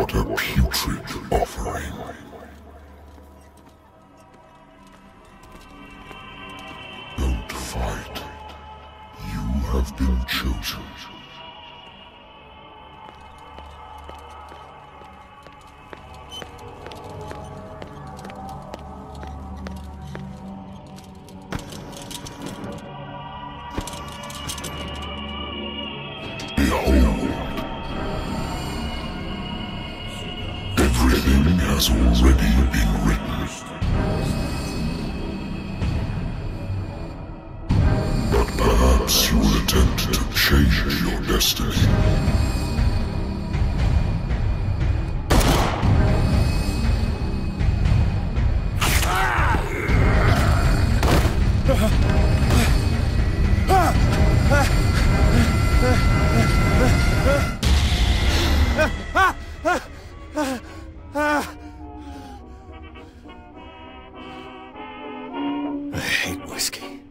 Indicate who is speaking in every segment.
Speaker 1: What a putrid offering. Don't fight. You have been chosen. Everything has already been written. But perhaps you will attempt to change your destiny.
Speaker 2: I hate whiskey.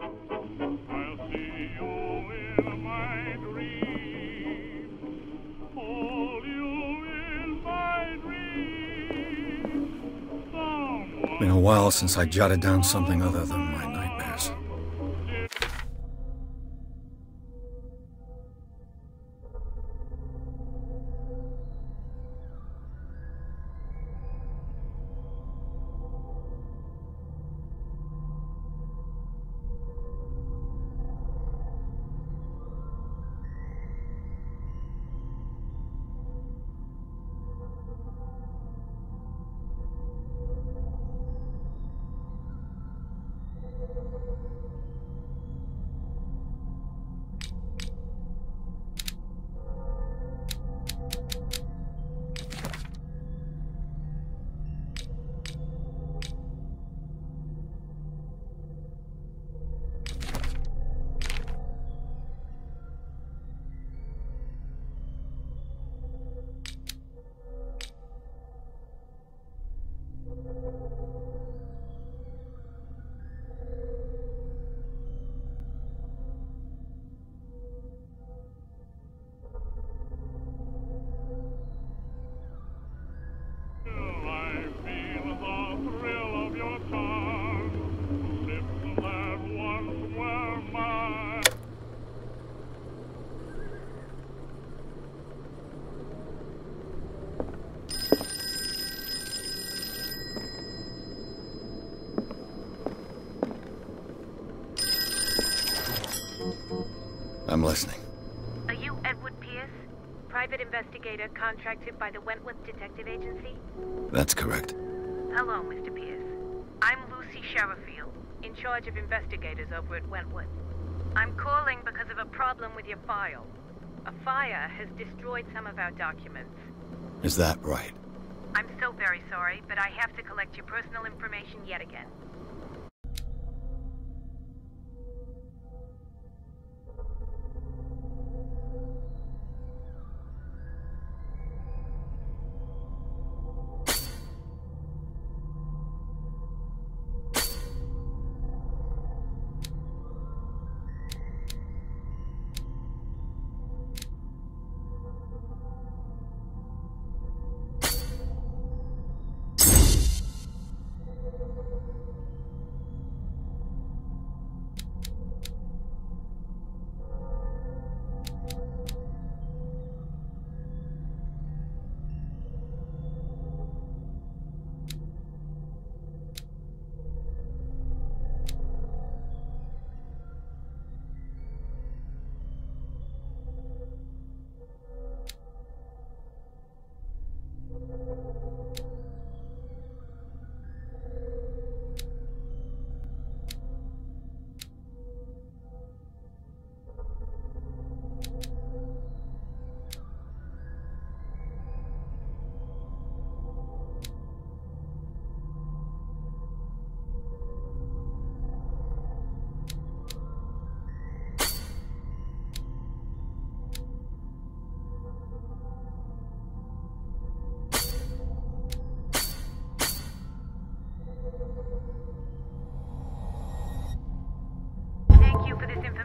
Speaker 2: Been a while since I jotted down something other than my nightmares. I'm listening.
Speaker 3: Are you Edward Pierce? Private investigator contracted by the Wentworth Detective Agency?
Speaker 2: That's correct.
Speaker 3: Hello, Mr. Pierce. I'm Lucy Sherifield, in charge of investigators over at Wentworth. I'm calling because of a problem with your file. A fire has destroyed some of our documents.
Speaker 2: Is that right?
Speaker 3: I'm so very sorry, but I have to collect your personal information yet again.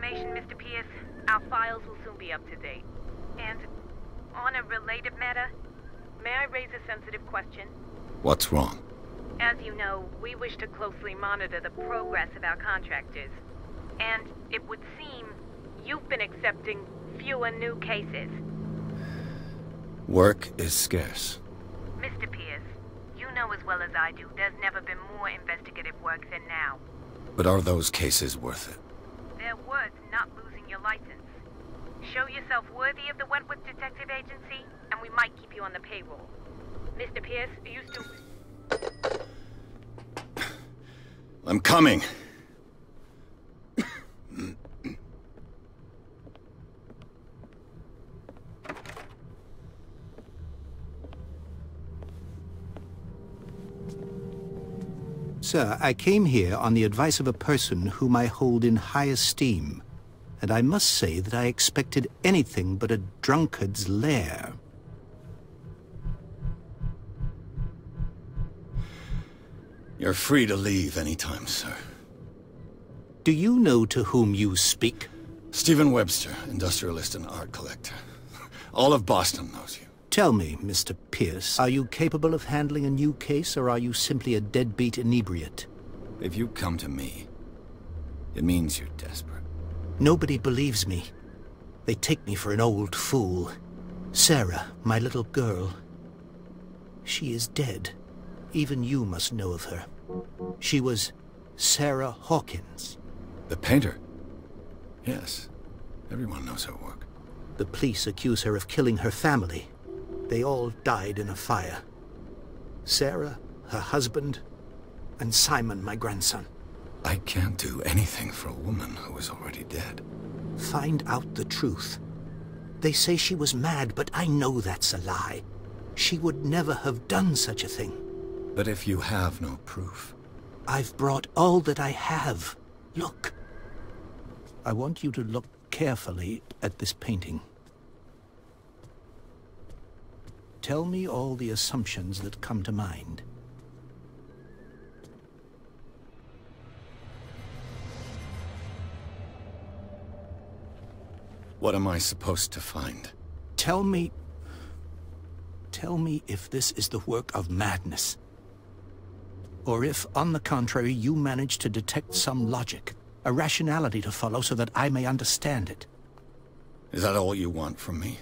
Speaker 3: Mr. Pierce, our files will soon be up to date. And on a related matter, may I raise a sensitive question?
Speaker 2: What's wrong?
Speaker 3: As you know, we wish to closely monitor the progress of our contractors. And it would seem you've been accepting fewer new cases.
Speaker 2: Work is scarce.
Speaker 3: Mr. Pierce, you know as well as I do, there's never been more investigative work than now.
Speaker 2: But are those cases worth it?
Speaker 3: They're worth not losing your license. Show yourself worthy of the Wentworth Detective Agency, and we might keep you on the payroll. Mr. Pierce, are you still...
Speaker 2: I'm coming!
Speaker 4: Sir, I came here on the advice of a person whom I hold in high esteem, and I must say that I expected anything but a drunkard's lair.
Speaker 2: You're free to leave anytime, sir.
Speaker 4: Do you know to whom you speak?
Speaker 2: Stephen Webster, industrialist and art collector. All of Boston knows you.
Speaker 4: Tell me, Mr. Pierce, are you capable of handling a new case, or are you simply a deadbeat inebriate?
Speaker 2: If you come to me, it means you're desperate.
Speaker 4: Nobody believes me. They take me for an old fool. Sarah, my little girl, she is dead. Even you must know of her. She was Sarah Hawkins.
Speaker 2: The painter? Yes. Everyone knows her work.
Speaker 4: The police accuse her of killing her family. They all died in a fire. Sarah, her husband, and Simon, my grandson.
Speaker 2: I can't do anything for a woman who is already dead.
Speaker 4: Find out the truth. They say she was mad, but I know that's a lie. She would never have done such a thing.
Speaker 2: But if you have no proof...
Speaker 4: I've brought all that I have. Look. I want you to look carefully at this painting. Tell me all the assumptions that come to mind.
Speaker 2: What am I supposed to find?
Speaker 4: Tell me if this is the work of madness. Or if, on the contrary, you manage to detect some logic, a rationality to follow so that I may understand it.
Speaker 2: Is that all you want from me?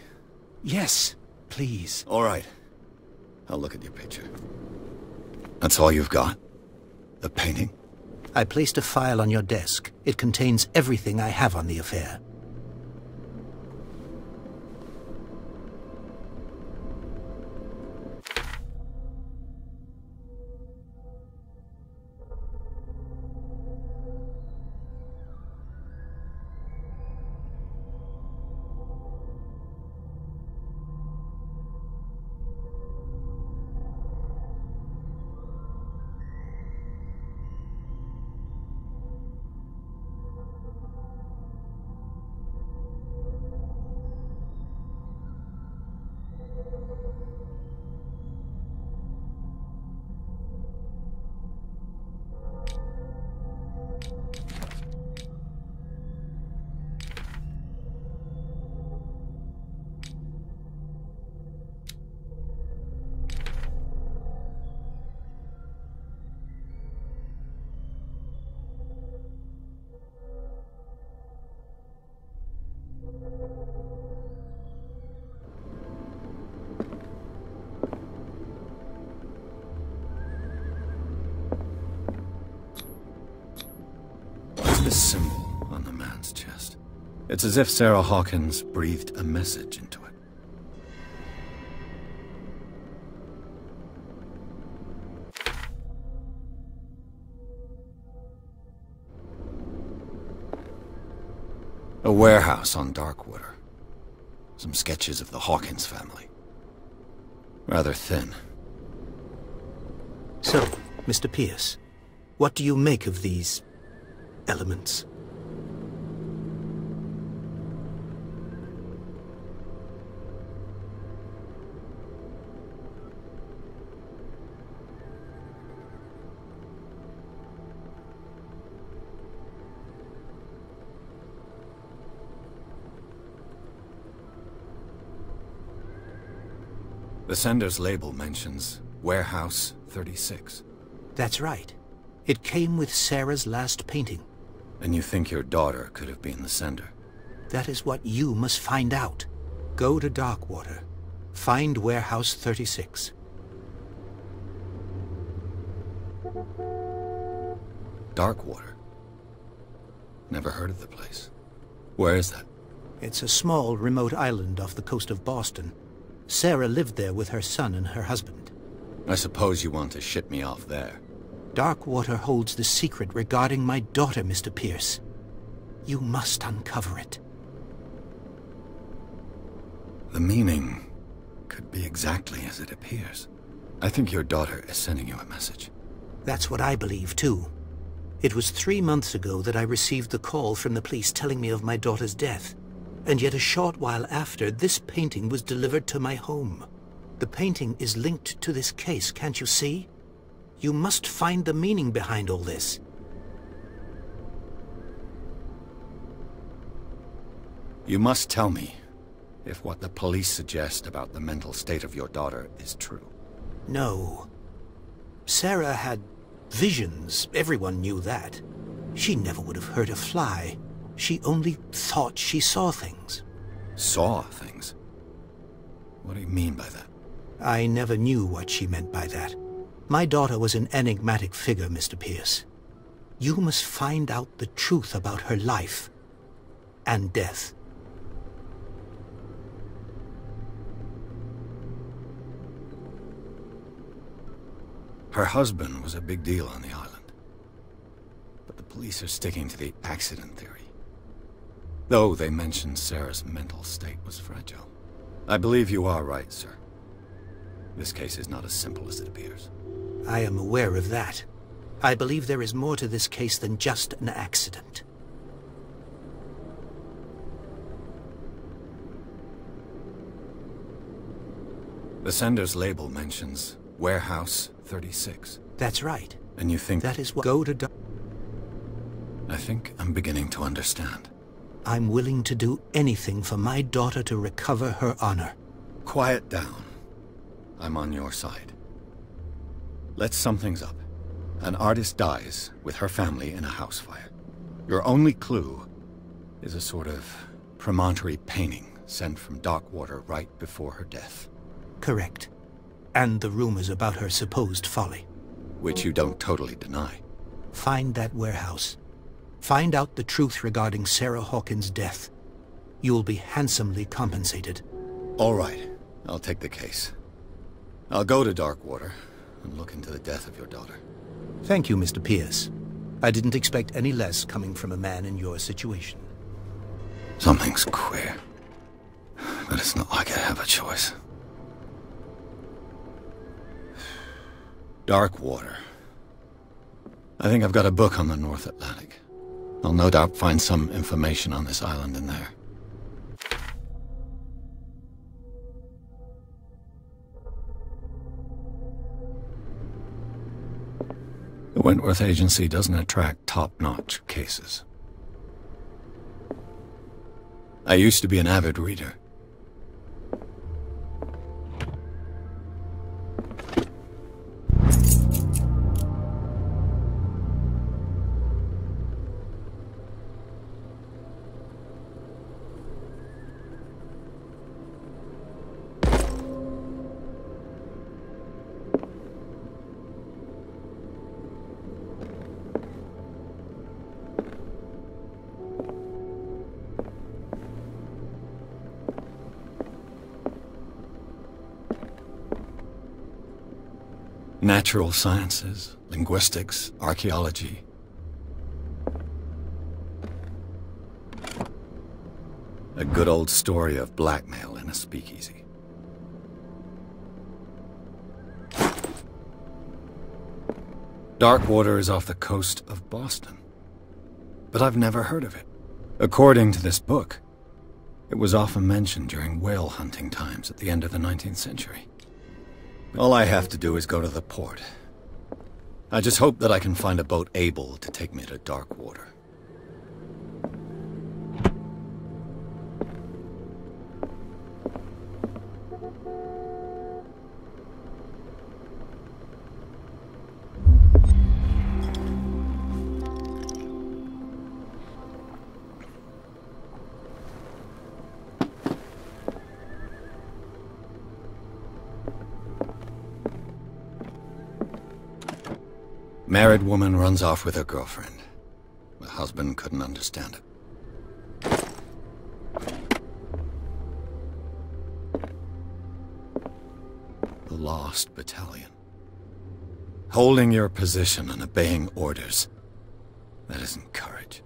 Speaker 4: Yes, please.
Speaker 2: All right. I'll look at your picture. That's all you've got? The painting?
Speaker 4: I placed a file on your desk. It contains everything I have on the affair.
Speaker 2: This symbol on the man's chest. It's as if Sarah Hawkins breathed a message into it. A warehouse on Darkwater. Some sketches of the Hawkins family. Rather thin.
Speaker 4: So, Mr. Pierce, what do you make of these elements?
Speaker 2: The sender's label mentions Warehouse 36.
Speaker 4: That's right. It came with Sarah's last painting.
Speaker 2: And you think your daughter could have been the sender?
Speaker 4: That is what you must find out. Go to Darkwater. Find Warehouse 36.
Speaker 2: Darkwater? Never heard of the place. Where is that?
Speaker 4: It's a small, remote island off the coast of Boston. Sarah lived there with her son and her husband.
Speaker 2: I suppose you want to ship me off there.
Speaker 4: Darkwater holds the secret regarding my daughter, Mr. Pierce. You must uncover it.
Speaker 2: The meaning could be exactly as it appears. I think your daughter is sending you a message.
Speaker 4: That's what I believe, too. It was 3 months ago that I received the call from the police telling me of my daughter's death. And yet a short while after, this painting was delivered to my home. The painting is linked to this case, can't you see? You must find the meaning behind all this.
Speaker 2: You must tell me if what the police suggest about the mental state of your daughter is true.
Speaker 4: No. Sarah had visions. Everyone knew that. She never would have hurt a fly. She only thought she saw things.
Speaker 2: Saw things? What do you mean by that?
Speaker 4: I never knew what she meant by that. My daughter was an enigmatic figure, Mr. Pierce. You must find out the truth about her life and death.
Speaker 2: Her husband was a big deal on the island. But the police are sticking to the accident theory. Though they mentioned Sarah's mental state was fragile. I believe you are right, sir. This case is not as simple as it appears.
Speaker 4: I am aware of that. I believe there is more to this case than just an accident.
Speaker 2: The sender's label mentions Warehouse 36.
Speaker 4: That's right.
Speaker 2: And you think...
Speaker 4: That is what... Go to...
Speaker 2: I think I'm beginning to understand.
Speaker 4: I'm willing to do anything for my daughter to recover her honor.
Speaker 2: Quiet down. I'm on your side. Let's sum things up. An artist dies with her family in a house fire. Your only clue is a sort of promontory painting sent from Darkwater right before her death.
Speaker 4: Correct. And the rumors about her supposed folly.
Speaker 2: Which you don't totally deny.
Speaker 4: Find that warehouse. Find out the truth regarding Sarah Hawkins' death. You'll be handsomely compensated.
Speaker 2: All right. I'll take the case. I'll go to Darkwater and look into the death of your daughter.
Speaker 4: Thank you, Mr. Pierce. I didn't expect any less coming from a man in your situation.
Speaker 2: Something's queer. But it's not like I have a choice. Darkwater. I think I've got a book on the North Atlantic. I'll no doubt find some information on this island in there. The Wentworth Agency doesn't attract top-notch cases. I used to be an avid reader. Natural sciences, linguistics, archaeology. A good old story of blackmail in a speakeasy. Darkwater is off the coast of Boston. But I've never heard of it. According to this book, it was often mentioned during whale hunting times at the end of the 19th century. All I have to do is go to the port. I just hope that I can find a boat able to take me to Darkwater. Married woman runs off with her girlfriend. The husband couldn't understand it. The Lost Battalion. Holding your position and obeying orders. That isn't courage.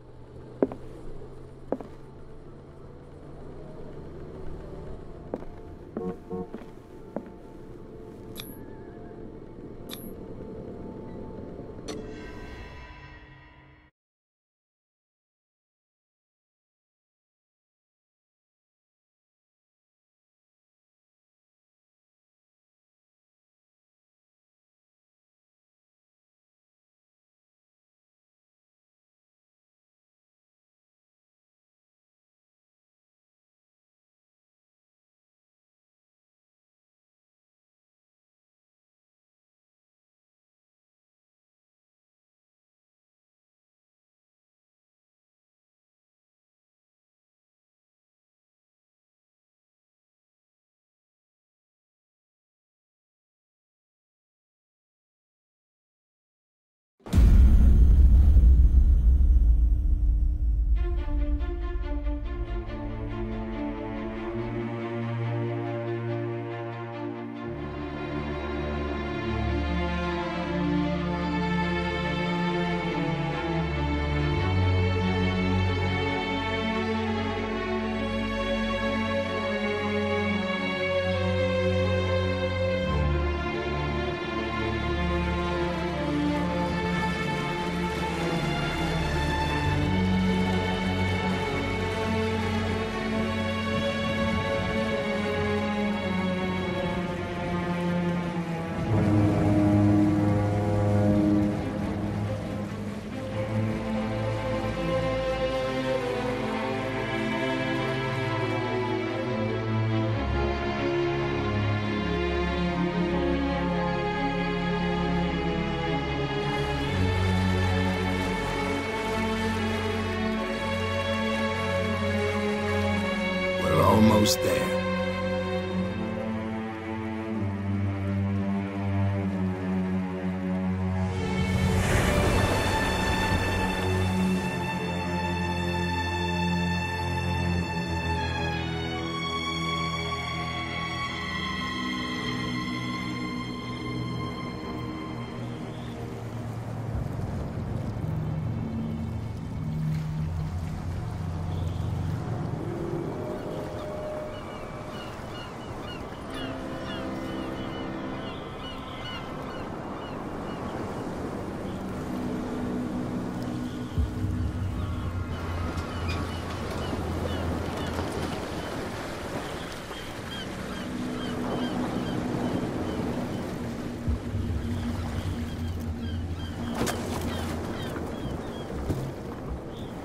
Speaker 5: Almost there.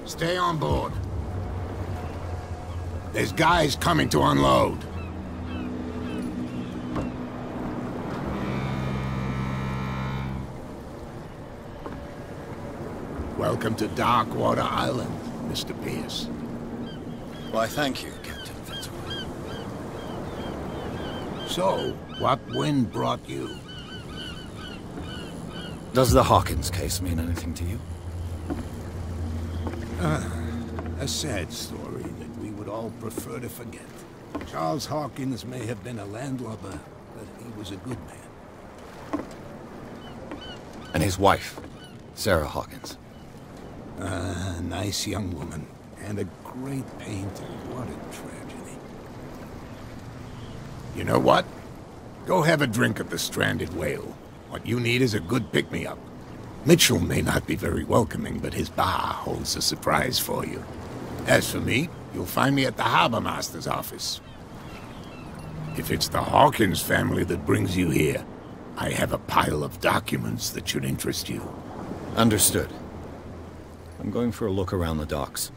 Speaker 5: Stay on board. There's guys coming to unload. Welcome to Darkwater Island, Mr. Pierce.
Speaker 2: Why, thank you, Captain Fitzroy.
Speaker 5: So, what wind brought you?
Speaker 2: Does the Hawkins case mean anything to you?
Speaker 5: A sad story that we would all prefer to forget. Charles Hawkins may have been a landlubber, but he was a good man.
Speaker 2: And his wife, Sarah Hawkins.
Speaker 5: A nice young woman, and a great painter. What a tragedy. You know what? Go have a drink at the Stranded Whale. What you need is a good pick-me-up. Mitchell may not be very welcoming, but his bar holds a surprise for you. As for me, you'll find me at the Harbor Master's office. If it's the Hawkins family that brings you here, I have a pile of documents that should interest you.
Speaker 2: Understood. I'm going for a look around the docks.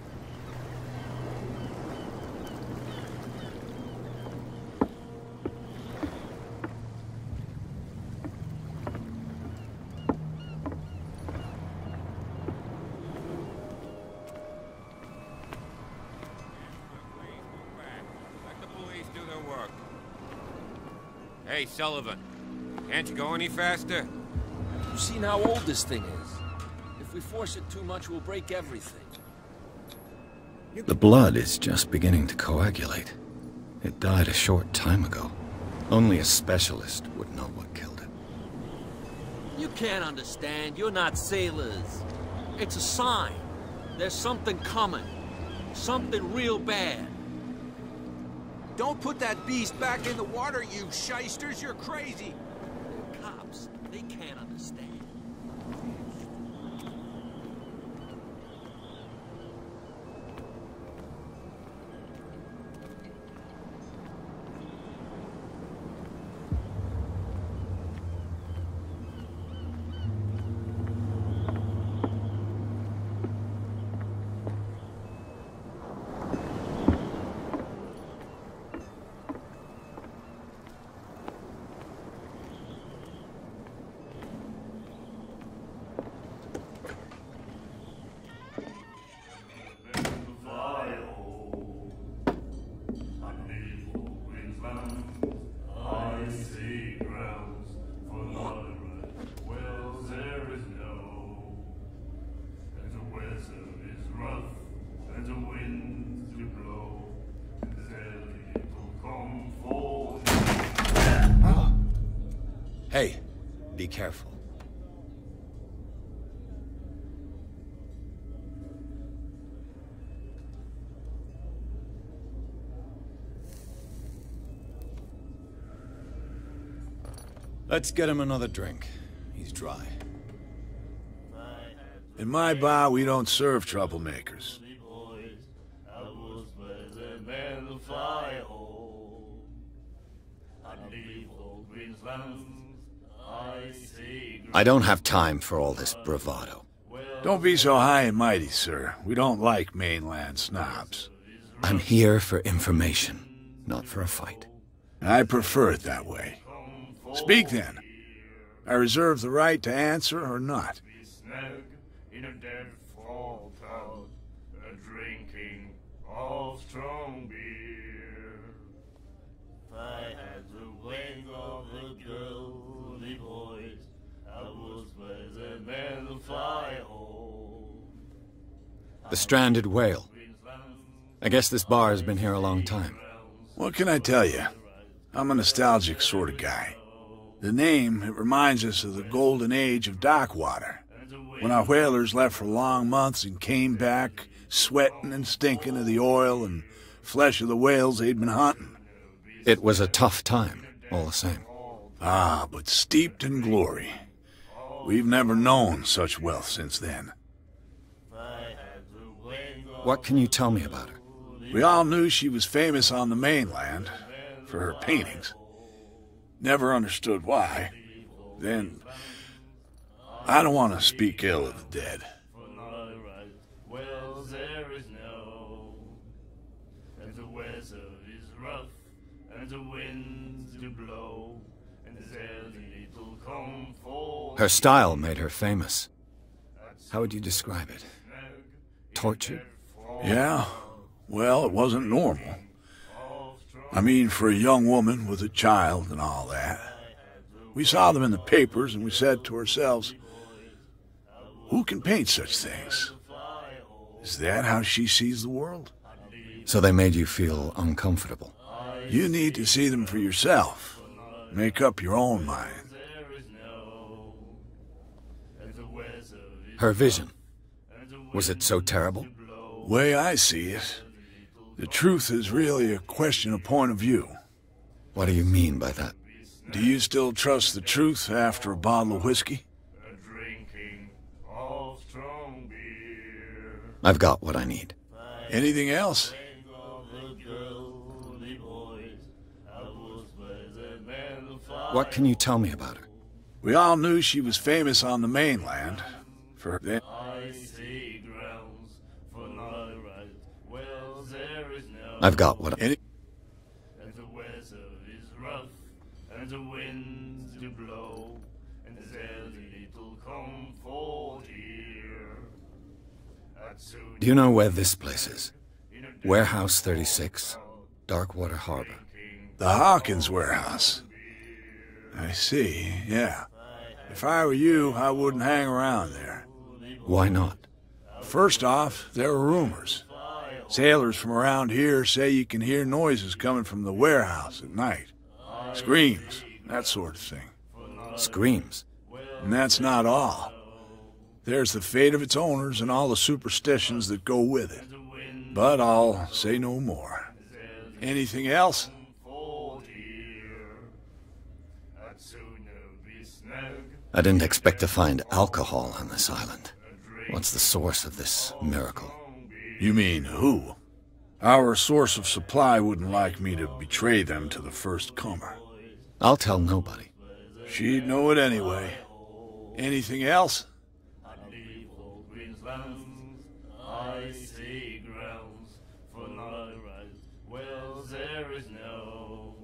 Speaker 6: Hey, Sullivan. Can't you go any faster?
Speaker 7: You've seen how old this thing is.
Speaker 6: If we force it too much, we'll break everything.
Speaker 2: The blood is just beginning to coagulate. It died a short time ago. Only a specialist would know what killed it.
Speaker 6: You can't understand. You're not sailors. It's a sign. There's something coming. Something real bad.
Speaker 7: Don't put that beast back in the water, you shysters! You're crazy!
Speaker 6: They're cops. They can't understand.
Speaker 2: Hey, be careful. Let's get him another drink. He's dry.
Speaker 8: In my bar, we don't serve troublemakers.
Speaker 2: I don't have time for all this bravado.
Speaker 8: Don't be so high and mighty, sir. We don't like mainland snobs.
Speaker 2: I'm here for information, not for a fight.
Speaker 8: I prefer it that way. Speak then. I reserve the right to answer or not.
Speaker 9: In a dead fall town, drinking of strong beer. I had the wing of the girly boys. I was with the men who fly home.
Speaker 2: The stranded whale. I guess this bar has been here a long time.
Speaker 8: What can I tell you? I'm a nostalgic sort of guy. The name, it reminds us of the golden age of dockwater, when our whalers left for long months and came back sweating and stinking of the oil and flesh of the whales they'd been hunting.
Speaker 2: It was a tough time, all the same.
Speaker 8: Ah, but steeped in glory. We've never known such wealth since then.
Speaker 2: What can you tell me about her?
Speaker 8: We all knew she was famous on the mainland for her paintings. Never understood why. Then, I don't want to speak ill of the dead.
Speaker 9: Well, there is no, and the weather is rough, and the winds do blow, and there's little comfort.
Speaker 2: Her style made her famous. How would you describe it? Tortured?
Speaker 8: Yeah, well, it wasn't normal. I mean, for a young woman with a child and all that. We saw them in the papers and we said to ourselves, who can paint such things? Is that how she sees the world?
Speaker 2: So they made you feel uncomfortable?
Speaker 8: You need to see them for yourself. Make up your own mind.
Speaker 2: Her vision. Was it so terrible?
Speaker 8: The way I see it, the truth is really a question of point of view.
Speaker 2: What do you mean by that?
Speaker 8: Do you still trust the truth after a bottle of whiskey?
Speaker 9: Drinking of strong beer.
Speaker 2: I've got what I need.
Speaker 8: Anything else?
Speaker 2: What can you tell me about her?
Speaker 8: We all knew she was famous on the mainland for her.
Speaker 2: I've got what I...
Speaker 9: And the weather is rough, and the winds do blow, and there's little comfort here.
Speaker 2: Do you know where this place is? Warehouse 36, Darkwater Harbor.
Speaker 8: The Hawkins warehouse. I see, yeah. If I were you, I wouldn't hang around there.
Speaker 2: Why not?
Speaker 8: First off, there are rumors. Sailors from around here say you can hear noises coming from the warehouse at night. Screams, that sort of thing.
Speaker 2: Screams?
Speaker 8: And that's not all. There's the fate of its owners and all the superstitions that go with it. But I'll say no more. Anything else?
Speaker 2: I didn't expect to find alcohol on this island. What's the source of this miracle?
Speaker 8: You mean who? Our source of supply wouldn't like me to betray them to the first comer.
Speaker 2: I'll tell nobody.
Speaker 8: She'd know it anyway. Anything else?
Speaker 9: I see grounds for no right. Well, there is no.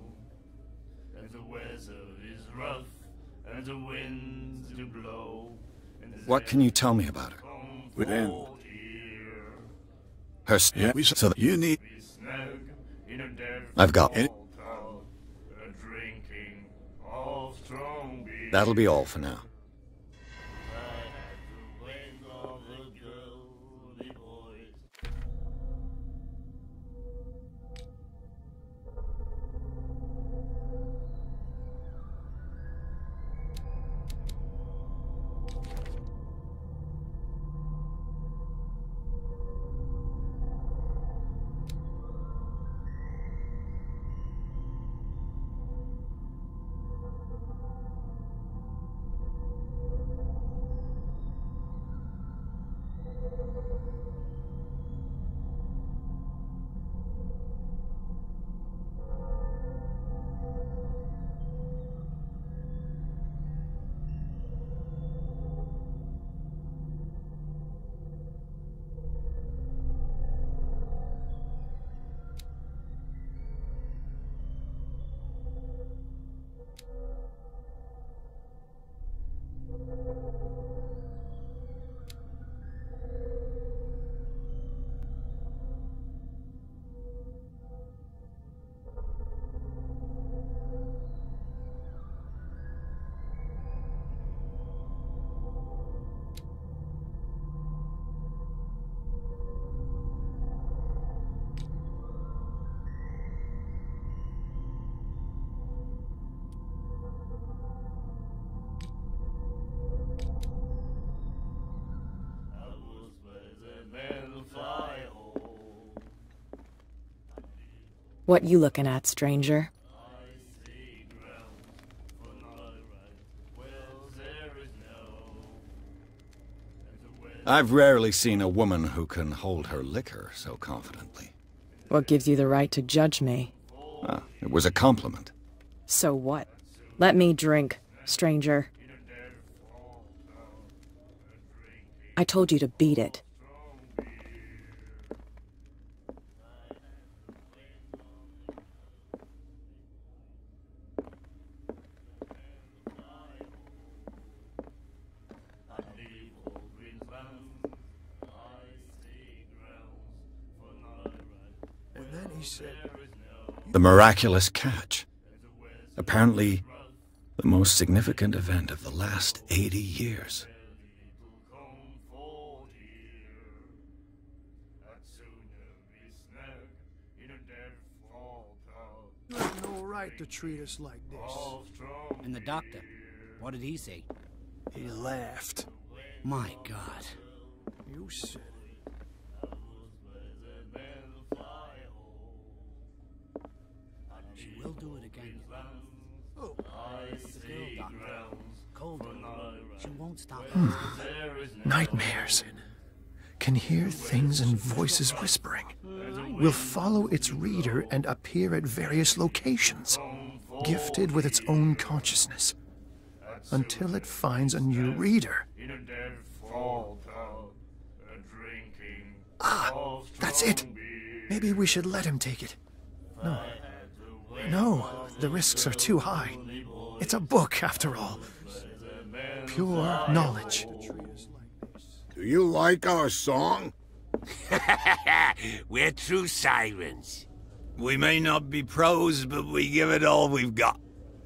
Speaker 9: And the weather is rough, and the winds do blow.
Speaker 2: What can you tell me about her?
Speaker 8: Within.
Speaker 2: Her
Speaker 8: Yeah, so that you need.
Speaker 2: I've got it. That'll be all for now.
Speaker 10: What you looking at, stranger?
Speaker 2: I've rarely seen a woman who can hold her liquor so confidently.
Speaker 10: What gives you the right to judge me?
Speaker 2: Ah, it was a compliment.
Speaker 10: So what? Let me drink, stranger. I told you to beat it.
Speaker 2: The miraculous catch. Apparently, the most significant event of the last 80 years.
Speaker 11: You have no right to treat us like this.
Speaker 12: And the doctor, what did he say?
Speaker 11: He laughed.
Speaker 12: My God.
Speaker 11: You said it.
Speaker 12: She will do it again.
Speaker 11: Oh.
Speaker 12: The girl, doctor. Cold. She won't stop.
Speaker 11: Nightmares. Can hear things and voices whispering. Will follow its reader and appear at various locations, gifted with its own consciousness, until it finds a new reader. Ah, that's it. Maybe we should let him take it. No. No, the risks are too high. It's a book, after all. Pure knowledge.
Speaker 5: Do you like our song?
Speaker 13: We're true sirens.
Speaker 14: We may not be pros, but we give it all we've got.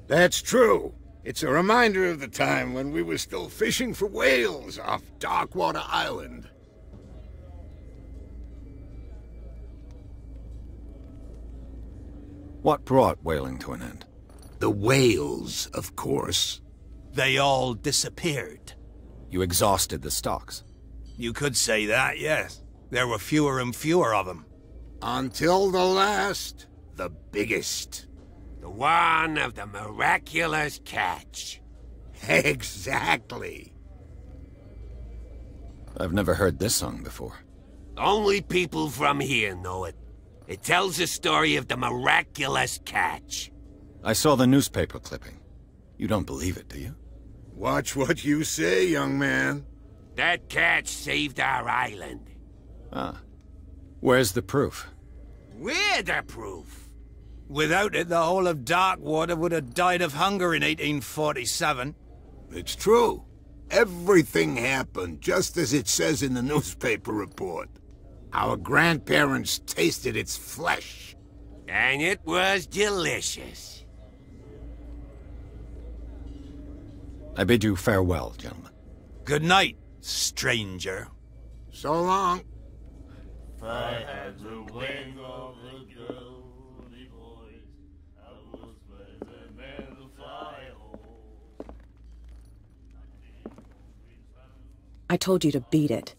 Speaker 5: That's true. It's a reminder of the time when we were still fishing for whales off Darkwater Island.
Speaker 2: What brought whaling to an end?
Speaker 5: The whales, of course.
Speaker 4: They all disappeared.
Speaker 2: You exhausted the stocks.
Speaker 4: You could say that, yes. There were fewer and fewer of them.
Speaker 5: Until the last, the biggest.
Speaker 13: The one of the miraculous catch.
Speaker 5: Exactly.
Speaker 2: I've never heard this song before.
Speaker 13: Only people from here know it. It tells the story of the miraculous catch.
Speaker 2: I saw the newspaper clipping. You don't believe it, do you?
Speaker 5: Watch what you say, young man.
Speaker 13: That catch saved our island.
Speaker 2: Ah. Where's the proof?
Speaker 13: We're the proof.
Speaker 4: Without it, the whole of Darkwater would have died of hunger in 1847.
Speaker 5: It's true. Everything happened just as it says in the newspaper report. Our grandparents tasted its flesh.
Speaker 13: And it was delicious.
Speaker 2: I bid you farewell, gentlemen.
Speaker 4: Good night, stranger.
Speaker 5: So long.
Speaker 9: If I had the wing of the girly voice, I would spread them in the fire hole.
Speaker 10: I told you to beat it.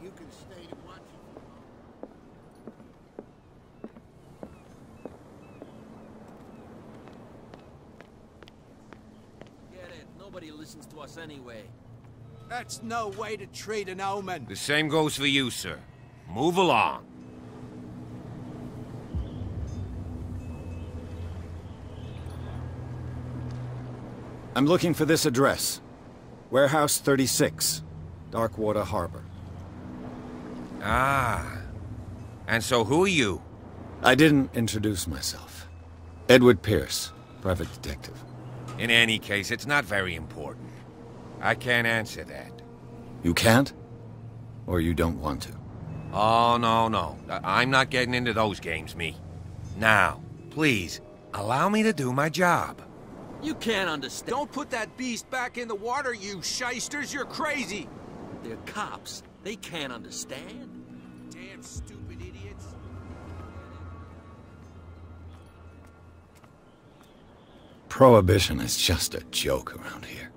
Speaker 5: You can stay to watch it.
Speaker 6: Get it. Nobody listens to us anyway.
Speaker 4: That's no way to treat an omen.
Speaker 13: The same goes for you, sir. Move along.
Speaker 2: I'm looking for this address. Warehouse 36, Darkwater Harbor.
Speaker 13: Ah. And so who are you?
Speaker 2: I didn't introduce myself. Edward Pierce, private detective.
Speaker 13: In any case, it's not very important. I can't answer that.
Speaker 2: You can't? Or you don't want to?
Speaker 13: Oh, no. I'm not getting into those games, me. Now, please, allow me to do my job.
Speaker 6: You can't understand.
Speaker 7: Don't put that beast back in the water, you shysters! You're crazy!
Speaker 6: They're cops. They can't understand.
Speaker 7: Damn stupid idiots.
Speaker 2: Prohibition is just a joke around here.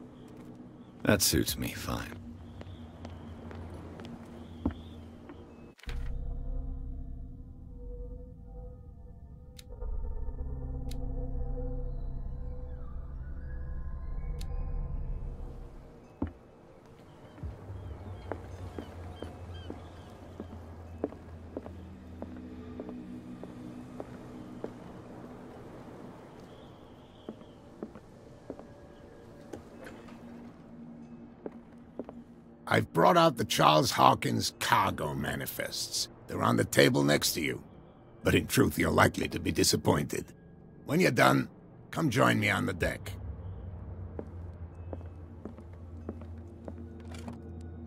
Speaker 2: That suits me fine.
Speaker 5: I've brought out the Charles Hawkins cargo manifests. They're on the table next to you. But in truth, you're likely to be disappointed. When you're done, come join me on the deck.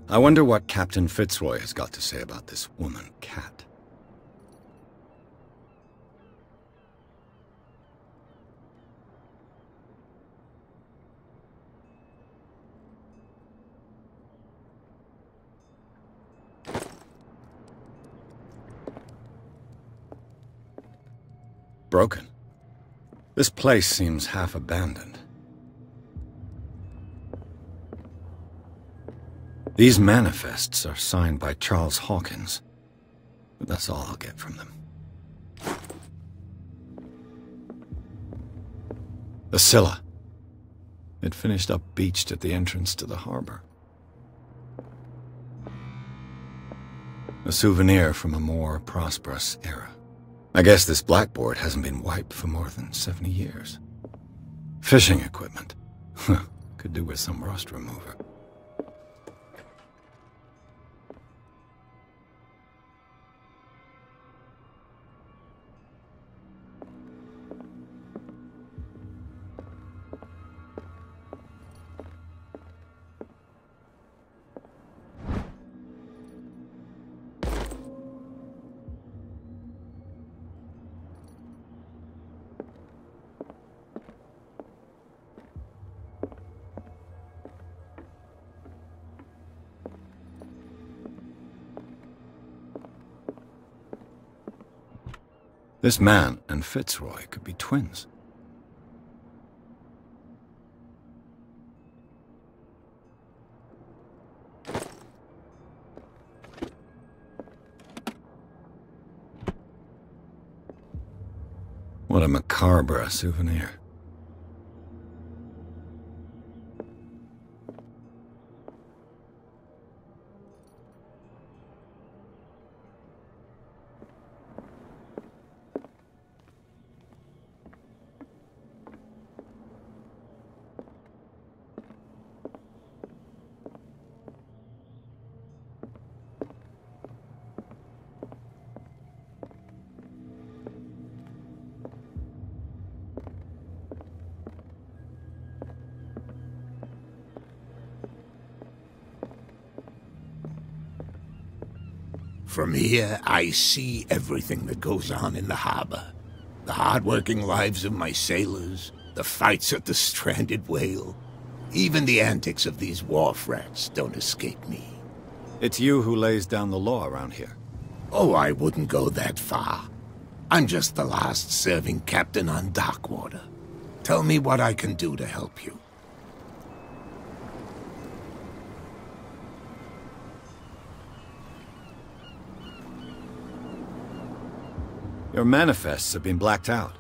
Speaker 2: I wonder what Captain Fitzroy has got to say about this woman, Cat. Broken. This place seems half abandoned. These manifests are signed by Charles Hawkins, but that's all I'll get from them. The Scylla. It finished up beached at the entrance to the harbor. A souvenir from a more prosperous era. I guess this blackboard hasn't been wiped for more than 70 years. Fishing equipment. Could Could do with some rust remover. This man and Fitzroy could be twins. What a macabre souvenir.
Speaker 5: From here, I see everything that goes on in the harbor. The hard-working lives of my sailors, the fights at the stranded whale. Even the antics of these wharf rats don't escape me.
Speaker 2: It's you who lays down the law around here.
Speaker 5: Oh, I wouldn't go that far. I'm just the last serving captain on Darkwater. Tell me what I can do to help you.
Speaker 2: Your manifests have been blacked out.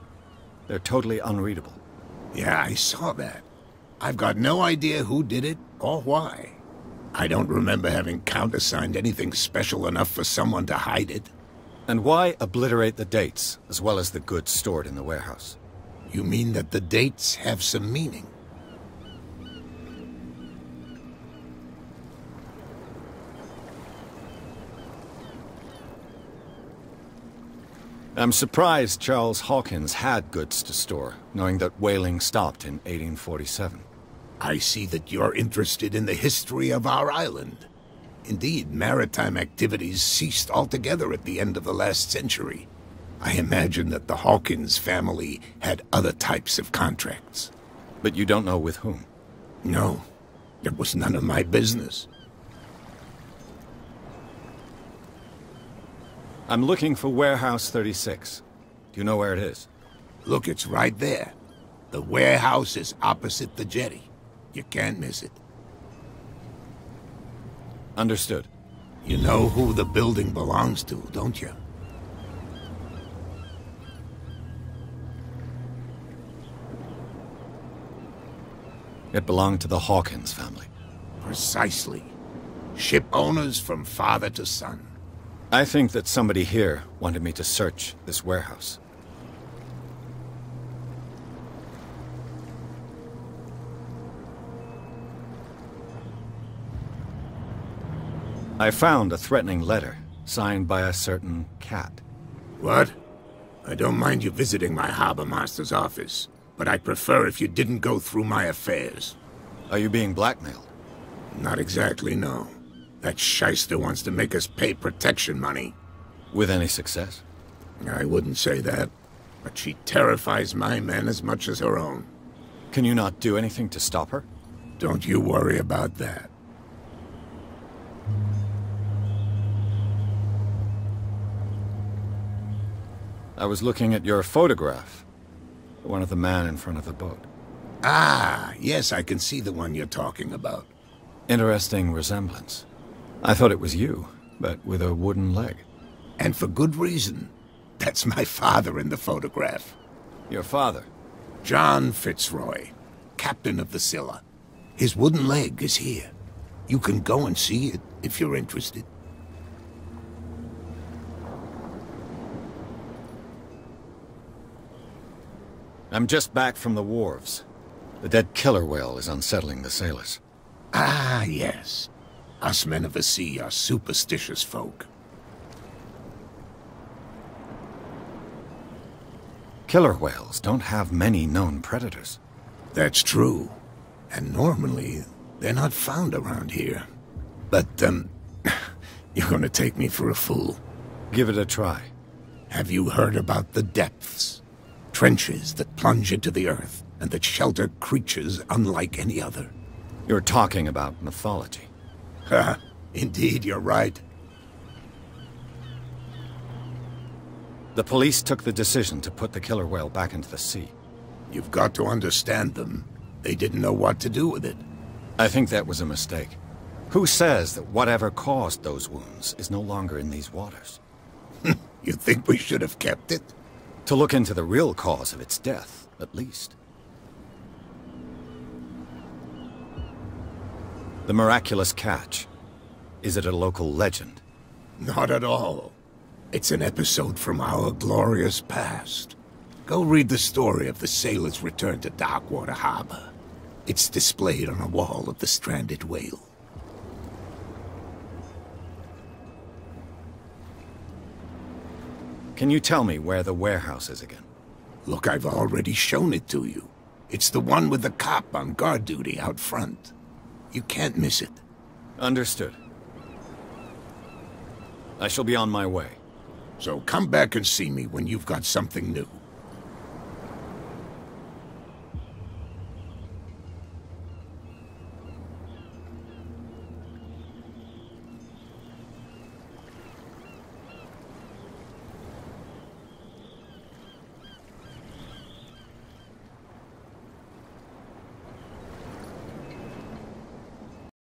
Speaker 2: They're totally unreadable.
Speaker 5: Yeah, I saw that. I've got no idea who did it or why. I don't remember having countersigned anything special enough for someone to hide it.
Speaker 2: And why obliterate the dates, as well as the goods stored in the warehouse?
Speaker 5: You mean that the dates have some meaning?
Speaker 2: I'm surprised Charles Hawkins had goods to store, knowing that whaling stopped in 1847.
Speaker 5: I see that you're interested in the history of our island. Indeed, maritime activities ceased altogether at the end of the last century. I imagine that the Hawkins family had other types of contracts.
Speaker 2: But you don't know with whom?
Speaker 5: No, it was none of my business.
Speaker 2: I'm looking for Warehouse 36. Do you know where it is?
Speaker 5: Look, it's right there. The warehouse is opposite the jetty. You can't miss it.
Speaker 2: Understood.
Speaker 5: You know who the building belongs to, don't you?
Speaker 2: It belonged to the Hawkins family.
Speaker 5: Precisely. Ship owners from father to son.
Speaker 2: I think that somebody here wanted me to search this warehouse. I found a threatening letter, signed by a certain cat.
Speaker 5: What? I don't mind you visiting my harbor master's office, but I'd prefer if you didn't go through my affairs.
Speaker 2: Are you being blackmailed?
Speaker 5: Not exactly, no. That shyster wants to make us pay protection money.
Speaker 2: With any success?
Speaker 5: I wouldn't say that, but she terrifies my men as much as her own.
Speaker 2: Can you not do anything to stop her?
Speaker 5: Don't you worry about that.
Speaker 2: I was looking at your photograph. One of the man in front of the boat.
Speaker 5: Ah, yes, I can see the one you're talking about.
Speaker 2: Interesting resemblance. I thought it was you, but with a wooden leg.
Speaker 5: And for good reason. That's my father in the photograph.
Speaker 2: Your father?
Speaker 5: John Fitzroy, captain of the Scylla. His wooden leg is here. You can go and see it if you're interested.
Speaker 2: I'm just back from the wharves. The dead killer whale is unsettling the sailors.
Speaker 5: Ah, yes. Us men of the sea are superstitious folk.
Speaker 2: Killer whales don't have many known predators.
Speaker 5: That's true. And normally, they're not found around here. But, you're gonna take me for a fool.
Speaker 2: Give it a try.
Speaker 5: Have you heard about the depths? Trenches that plunge into the earth, and that shelter creatures unlike any other.
Speaker 2: You're talking about mythology.
Speaker 5: Ha! Indeed, you're right.
Speaker 2: The police took the decision to put the killer whale back into the sea.
Speaker 5: You've got to understand them. They didn't know what to do with it.
Speaker 2: I think that was a mistake. Who says that whatever caused those wounds is no longer in these waters?
Speaker 5: You think we should have kept it?
Speaker 2: To look into the real cause of its death, at least. The miraculous catch. Is it a local legend?
Speaker 5: Not at all. It's an episode from our glorious past. Go read the story of the sailor's return to Darkwater Harbor. It's displayed on a wall of the stranded whale.
Speaker 2: Can you tell me where the warehouse is again?
Speaker 5: Look, I've already shown it to you. It's the one with the cop on guard duty out front. You can't miss it.
Speaker 2: Understood. I shall be on my way.
Speaker 5: So come back and see me when you've got something new.